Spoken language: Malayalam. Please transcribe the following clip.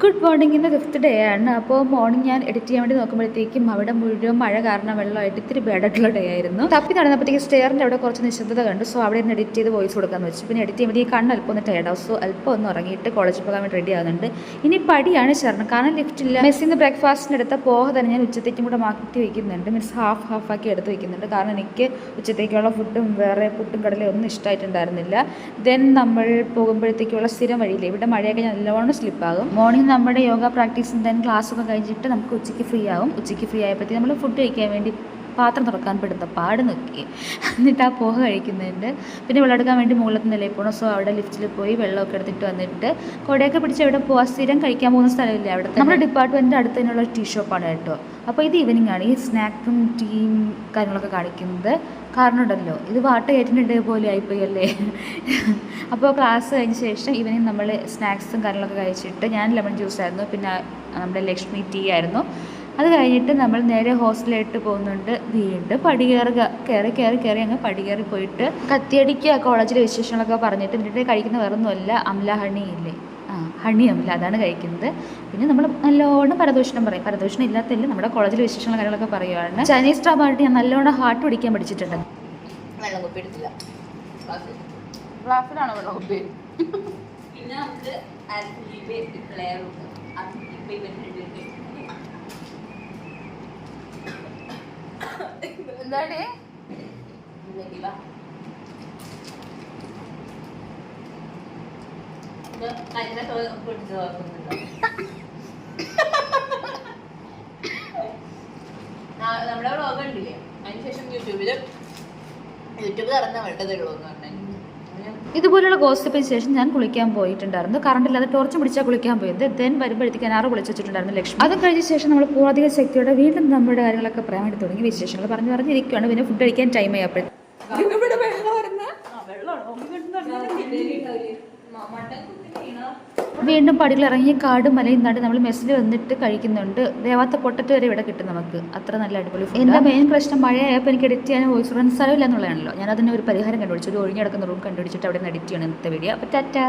Good morning. ഇന്ന് 5th ഡേ ആണ്. അപ്പോൾ മോർണിംഗ് ഞാൻ എഡിറ്റ് ചെയ്യാൻ വേണ്ടി നോക്കുമ്പോഴത്തേക്കും അവിടെ മുഴുവൻ മഴ കാരണം വെള്ളമായിട്ട് ഇത്തിരി ബാഡായിട്ടുള്ള ഡേ ആയിരുന്നു. തപ്പി നടന്നപ്പോഴത്തേക്ക് സ്റ്റെയറിൻ്റെ അവിടെ കുറച്ച് നിശബ്ദത കണ്ടു. സോ അവിടെ നിന്ന് എഡിറ്റ് ചെയ്ത് വോയിസ് കൊടുക്കാമെന്ന് വെച്ചു. പിന്നെ എഡിറ്റ് ചെയ്യുമ്പോൾ ഈ കണ്ണ് അല്പം ഒന്ന് ടയർഡാവും. സോ അല്പം ഒന്ന് ഉറങ്ങിയിട്ട് കോളേജിൽ പോകാൻ വേണ്ടി റെഡി ആകുന്നുണ്ട്. ഇനി പടിയാണ് ചേർന്ന്, കാരണം ലിഫ്റ്റില്ല. മെസ്സിൽ നിന്ന് ബ്രേക്ക്ഫാസ്റ്റിന് എടുത്ത പോഹ തന്നെ ഞാൻ ഉച്ചത്തേക്കും കൂടെ മാറ്റി വയ്ക്കുന്നുണ്ട്. മീൻസ് ഹാഫാക്കി എടുത്ത് വയ്ക്കുന്നുണ്ട്. കാരണം എനിക്ക് ഉച്ചത്തേക്കുള്ള ഫുഡും വേറെ പുട്ടും കടലയും ഒന്നും ഇഷ്ടമായിട്ടുണ്ടായിരുന്നില്ല. ദെൻ നമ്മൾ പോകുമ്പോഴത്തേക്കുള്ള സ്ഥിരം വഴിയില്ല, ഇവിടെ മഴയൊക്കെ നല്ലോണം സ്ലിപ്പാകും. മോർണിംഗ് നമ്മുടെ യോഗ പ്രാക്ടീസും ദെൻ ക്ലാസ്സൊക്കെ കഴിഞ്ഞിട്ട് നമുക്ക് ഉച്ചയ്ക്ക് ഫ്രീ ആവും. ഉച്ചയ്ക്ക് ഫ്രീ ആയപ്പോഴത്തേക്ക് നമ്മൾ ഫുഡ് കഴിക്കാൻ വേണ്ടി പാത്രം തുറക്കാൻ പെടുന്ന പാട് നോക്കി. എന്നിട്ട് ആ പോഹ കഴിക്കുന്നുണ്ട്. പിന്നെ വെള്ളമെടുക്കാൻ വേണ്ടി മുകളിലത്തെ നിലയിൽ പോകണം. സോ അവിടെ ലിഫ്റ്റിൽ പോയി വെള്ളമൊക്കെ എടുത്തിട്ട് വന്നിട്ട് കുടയൊക്കെ പിടിച്ച് എവിടെ പോകാൻ സ്ഥിരം കഴിക്കാൻ പോകുന്ന സ്ഥലമില്ല. അവിടെ നമ്മുടെ ഡിപ്പാർട്ട്മെൻറ്റിൻ്റെ അടുത്ത് തന്നെയുള്ള ടീ ഷോപ്പാണ് കേട്ടോ. അപ്പോൾ ഇത് ഈവനിങ് ആണ് ഈ സ്നാക്കും ടീയും കാര്യങ്ങളൊക്കെ കാണിക്കുന്നത്. കാരണം ഉണ്ടല്ലോ, ഇത് വാട്ട കയറ്റിൻ്റെ പോലെ ആയിപ്പോയി അല്ലേ. അപ്പോൾ ക്ലാസ് കഴിഞ്ഞ ശേഷം ഈവനിങ് നമ്മൾ സ്നാക്സും കാര്യങ്ങളൊക്കെ കഴിച്ചിട്ട് ഞാൻ ലെമൺ ജ്യൂസായിരുന്നു, പിന്നെ നമ്മുടെ ലക്ഷ്മി ടീ ആയിരുന്നു. അത് കഴിഞ്ഞിട്ട് നമ്മൾ നേരെ ഹോസ്റ്റലിലായിട്ട് പോകുന്നുണ്ട്. വീണ്ടും പടി കയറി അങ്ങ് പടി കയറി പോയിട്ട് കത്തിയടിക്കുക കോളേജിലെ വിശേഷങ്ങളൊക്കെ പറഞ്ഞിട്ട് എന്നിട്ട് കഴിക്കുന്ന വേറൊന്നുമല്ല, അമല ഹണി ഇല്ലേ, ഹണി അമല, അതാണ് കഴിക്കുന്നത്. പിന്നെ നമ്മൾ നല്ലോണം പരദൂഷണം പറയും. പരദൂഷണം ഇല്ലാത്തല്ല, നമ്മുടെ കോളേജിലെ വിശേഷങ്ങൾ കാര്യങ്ങളൊക്കെ പറയുകയാണ്. ചൈനീസ് ഡ്രാമായിട്ട് ഞാൻ നല്ലോണം ഹാർട്ട് പിടിക്കാൻ പഠിച്ചിട്ടുണ്ട്. വെള്ളം കുപ്പി എടുത്തില്ല, ക്ലാസ്സിലാണോ വെള്ളം കുപ്പി? പിന്നെ നമുക്ക് എന്താണ് നമ്മുടെ വ്ളോഗ് ഉണ്ടില്ലേ, അതിനുശേഷം യൂട്യൂബ് തുറന്ന വെട്ടതേ ഉള്ളൂ എന്ന് പറഞ്ഞാൽ ഇതുപോലുള്ള ഗോസിപ്പിന് ശേഷം ഞാൻ കുളിക്കാൻ പോയിട്ടുണ്ടായിരുന്നു. കറണ്ട് ഇല്ലാതെ ടോർച്ച് പിടിച്ചാൽ കുളിക്കാൻ പോയത്. ദെൻ വരുമ്പോഴത്തേക്ക് ഞാൻ വിളിച്ചു വെച്ചിട്ടുണ്ടായിരുന്നു ലക്ഷ്മി. അത് കഴിഞ്ഞ ശേഷം നമ്മൾ പൂർവ്വധിക ശക്തിയോടെ വീണ്ടും നമ്മുടെ കാര്യങ്ങളൊക്കെ പറയാൻ വേണ്ടി തുടങ്ങി. വിശേഷങ്ങൾ പറഞ്ഞിരിക്കുകയാണ്. പിന്നെ ഫുഡ് കഴിക്കാൻ ടൈം ആയി. അപ്പോൾ വീണ്ടും പടികൾ ഇറങ്ങി കാടും മലയും നട്ട് നമ്മൾ മെസ്സിൽ വന്നിട്ട് കഴിക്കുന്നുണ്ട്. ദേവാത്ത പൊട്ടറ്റ് വരെ ഇവിടെ കിട്ടും നമുക്ക്. അത്ര നല്ല അടിപൊളി. എൻ്റെ മെയിൻ പ്രശ്നം മഴയായപ്പോൾ എനിക്ക് എഡിറ്റ് ചെയ്യാൻ വോയിസ് ഇടാൻ സ്ഥലമില്ല എന്നുള്ളതാണല്ലോ. ഞാൻ അതിന് ഒരു പരിഹാരം കണ്ടുപിടിച്ചു. ഒരു ഒഴിഞ്ഞിടക്കുന്ന റൂം കണ്ടുപിടിച്ചിട്ട് അവിടെ നിന്ന് എഡിറ്റ് ചെയ്യണം ഇന്നത്തെ വീഡിയോ. അപ്പോൾ ടാറ്റാ.